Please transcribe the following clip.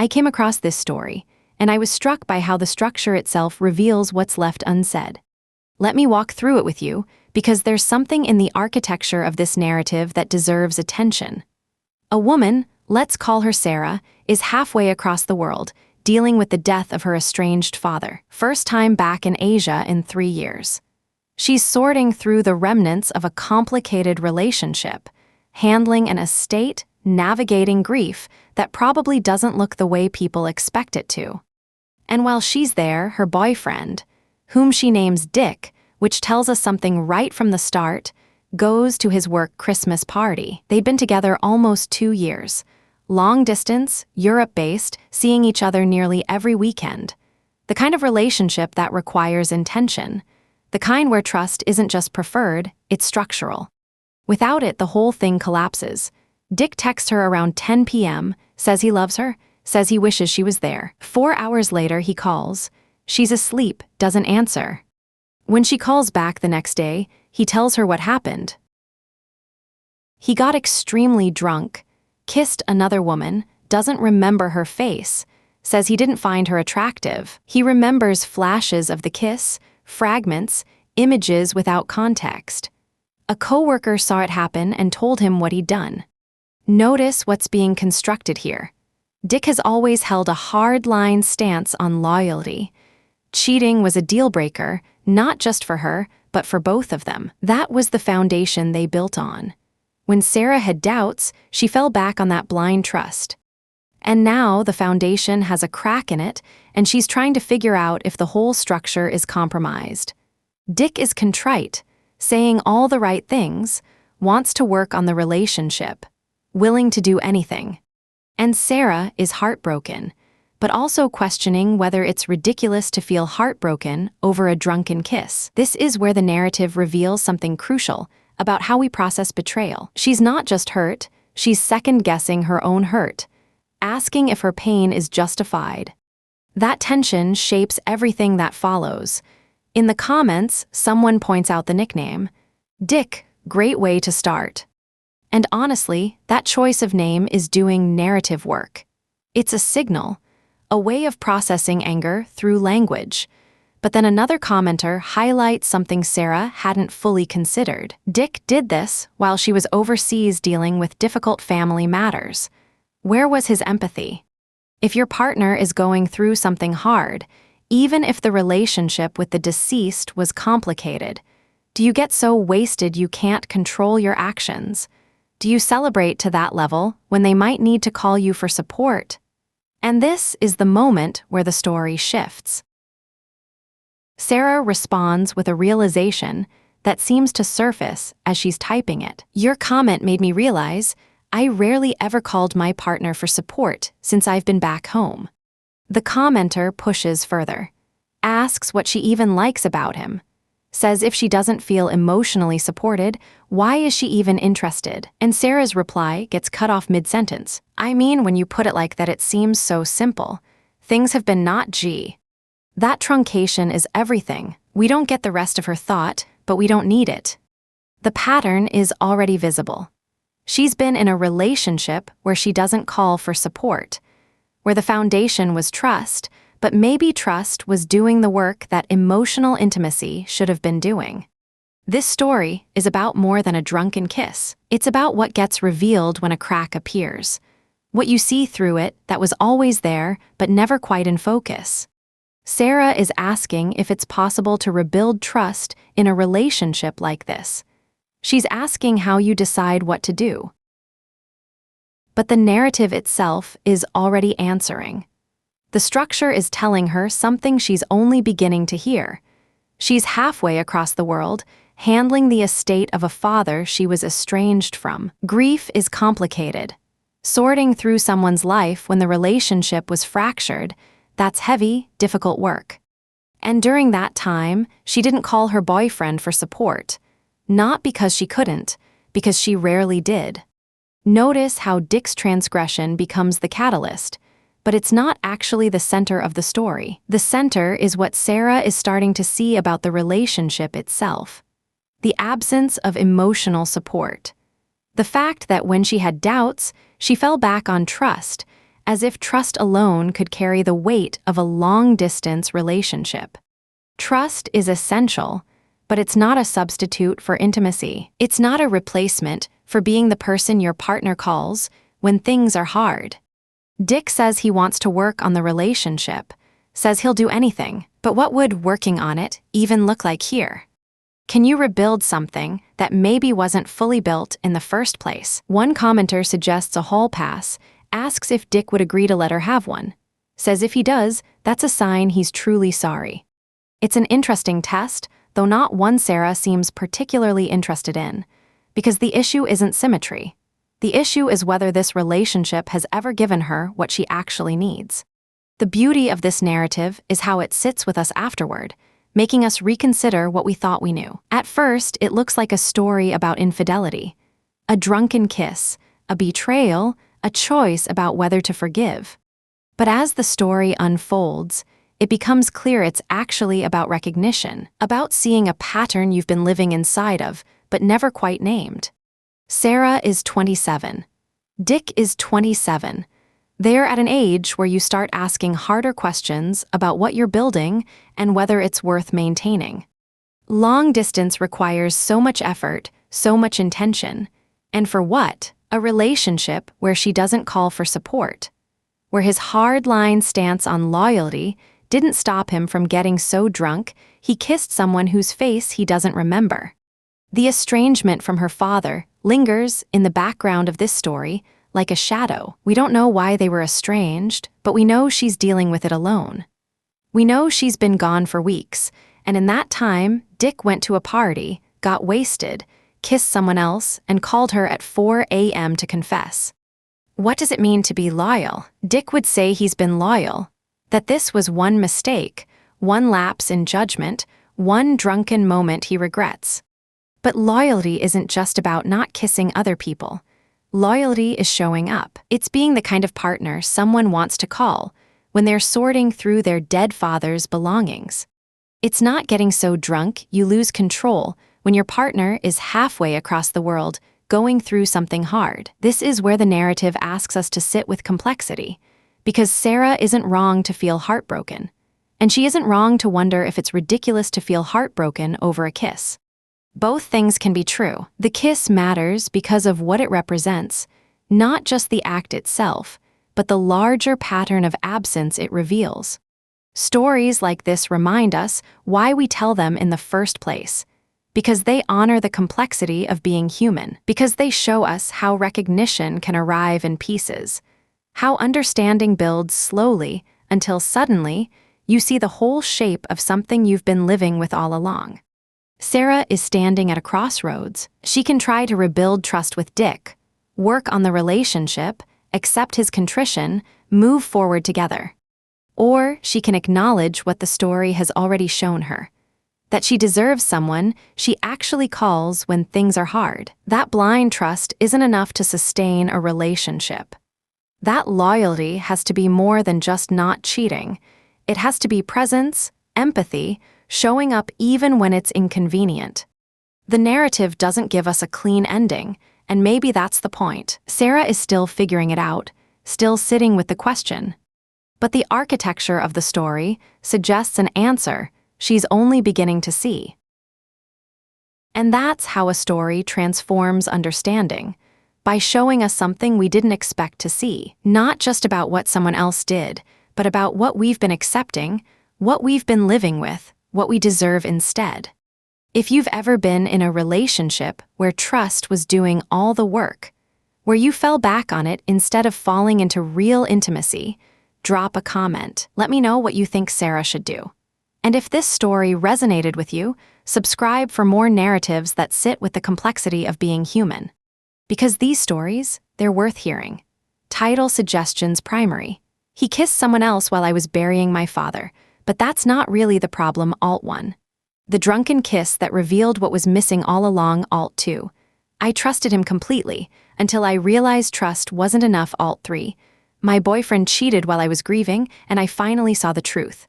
I came across this story, and I was struck by how the structure itself reveals what's left unsaid. Let me walk through it with you, because there's something in the architecture of this narrative that deserves attention. A woman, let's call her Sarah, is halfway across the world, dealing with the death of her estranged father. First time back in Asia in 3 years. She's sorting through the remnants of a complicated relationship, handling an estate, navigating grief that probably doesn't look the way people expect it to. And while she's there, her boyfriend, whom she names Dick, which tells us something right from the start, goes to his work Christmas party. They'd been together almost 2 years. Long distance, Europe-based, seeing each other nearly every weekend. The kind of relationship that requires intention. The kind where trust isn't just preferred, it's structural. Without it, the whole thing collapses. Dick texts her around 10 p.m., says he loves her, says he wishes she was there. 4 hours later, he calls. She's asleep, doesn't answer. When she calls back the next day, he tells her what happened. He got extremely drunk, kissed another woman, doesn't remember her face, says he didn't find her attractive. He remembers flashes of the kiss, fragments, images without context. A coworker saw it happen and told him what he'd done. Notice what's being constructed here. Dick has always held a hard-line stance on loyalty. Cheating was a deal-breaker, not just for her, but for both of them. That was the foundation they built on. When Sarah had doubts, she fell back on that blind trust. And now the foundation has a crack in it, and she's trying to figure out if the whole structure is compromised. Dick is contrite, saying all the right things, wants to work on the relationship, willing to do anything. And Sarah is heartbroken, but also questioning whether it's ridiculous to feel heartbroken over a drunken kiss. This is where the narrative reveals something crucial about how we process betrayal. She's not just hurt, she's second-guessing her own hurt, asking if her pain is justified. That tension shapes everything that follows. In the comments, someone points out the nickname. Dick, great way to start. And honestly, that choice of name is doing narrative work. It's a signal, a way of processing anger through language. But then another commenter highlights something Sarah hadn't fully considered. Dick did this while she was overseas dealing with difficult family matters. Where was his empathy? If your partner is going through something hard, even if the relationship with the deceased was complicated, do you get so wasted you can't control your actions? Do you celebrate to that level when they might need to call you for support? And this is the moment where the story shifts. Sarah responds with a realization that seems to surface as she's typing it. Your comment made me realize I rarely ever called my partner for support since I've been back home. The commenter pushes further, asks what she even likes about him, says if she doesn't feel emotionally supported, why is she even interested? And Sarah's reply gets cut off mid-sentence. I mean, when you put it like that, it seems so simple. Things have been not G. That truncation is everything. We don't get the rest of her thought, but we don't need it. The pattern is already visible. She's been in a relationship where she doesn't call for support, where the foundation was trust, but maybe trust was doing the work that emotional intimacy should have been doing. This story is about more than a drunken kiss. It's about what gets revealed when a crack appears, what you see through it that was always there but never quite in focus. Sarah is asking if it's possible to rebuild trust in a relationship like this. She's asking how you decide what to do. But the narrative itself is already answering. The structure is telling her something she's only beginning to hear. She's halfway across the world, handling the estate of a father she was estranged from. Grief is complicated. Sorting through someone's life when the relationship was fractured, that's heavy, difficult work. And during that time, she didn't call her boyfriend for support. Not because she couldn't, because she rarely did. Notice how Dick's transgression becomes the catalyst, but it's not actually the center of the story. The center is what Sarah is starting to see about the relationship itself. The absence of emotional support. The fact that when she had doubts, she fell back on trust, as if trust alone could carry the weight of a long-distance relationship. Trust is essential, but it's not a substitute for intimacy. It's not a replacement for being the person your partner calls when things are hard. Dick says he wants to work on the relationship, says he'll do anything, but what would working on it even look like here? Can you rebuild something that maybe wasn't fully built in the first place? One commenter suggests a hall pass, asks if Dick would agree to let her have one. Says if he does, that's a sign he's truly sorry. It's an interesting test, though not one Sarah seems particularly interested in, because the issue isn't symmetry. The issue is whether this relationship has ever given her what she actually needs. The beauty of this narrative is how it sits with us afterward, making us reconsider what we thought we knew. At first, it looks like a story about infidelity, a drunken kiss, a betrayal, a choice about whether to forgive. But as the story unfolds, it becomes clear it's actually about recognition, about seeing a pattern you've been living inside of, but never quite named. Sarah is 27. Dick is 27. They're at an age where you start asking harder questions about what you're building and whether it's worth maintaining. Long distance requires so much effort, so much intention. And for what? A relationship where she doesn't call for support, where his hard-line stance on loyalty didn't stop him from getting so drunk he kissed someone whose face he doesn't remember. The estrangement from her father lingers in the background of this story like a shadow. We don't know why they were estranged, but we know she's dealing with it alone. We know she's been gone for weeks, and in that time, Dick went to a party, got wasted, kissed someone else, and called her at 4 a.m. to confess. What does it mean to be loyal? Dick would say he's been loyal, that this was one mistake, one lapse in judgment, one drunken moment he regrets. But loyalty isn't just about not kissing other people. Loyalty is showing up. It's being the kind of partner someone wants to call when they're sorting through their dead father's belongings. It's not getting so drunk you lose control when your partner is halfway across the world going through something hard. This is where the narrative asks us to sit with complexity, because Sarah isn't wrong to feel heartbroken, and she isn't wrong to wonder if it's ridiculous to feel heartbroken over a kiss. Both things can be true. The kiss matters because of what it represents, not just the act itself, but the larger pattern of absence it reveals. Stories like this remind us why we tell them in the first place, because they honor the complexity of being human, because they show us how recognition can arrive in pieces, how understanding builds slowly until suddenly you see the whole shape of something you've been living with all along. Sarah is standing at a crossroads. She can try to rebuild trust with Dick, work on the relationship, accept his contrition, move forward together. Or she can acknowledge what the story has already shown her, that she deserves someone she actually calls when things are hard. That blind trust isn't enough to sustain a relationship. That loyalty has to be more than just not cheating. It has to be presence, empathy, showing up even when it's inconvenient. The narrative doesn't give us a clean ending, and maybe that's the point. Sarah is still figuring it out, still sitting with the question. But the architecture of the story suggests an answer she's only beginning to see. And that's how a story transforms understanding, by showing us something we didn't expect to see, not just about what someone else did, but about what we've been accepting, what we've been living with, what we deserve instead. If you've ever been in a relationship where trust was doing all the work, where you fell back on it instead of falling into real intimacy, drop a comment. Let me know what you think Sarah should do. And if this story resonated with you, subscribe for more narratives that sit with the complexity of being human. Because these stories, they're worth hearing. Title suggestions primary. He kissed someone else while I was burying my father, but that's not really the problem. Alt 1. The drunken kiss that revealed what was missing all along. Alt 2. I trusted him completely until I realized trust wasn't enough. Alt 3. My boyfriend cheated while I was grieving, and I finally saw the truth.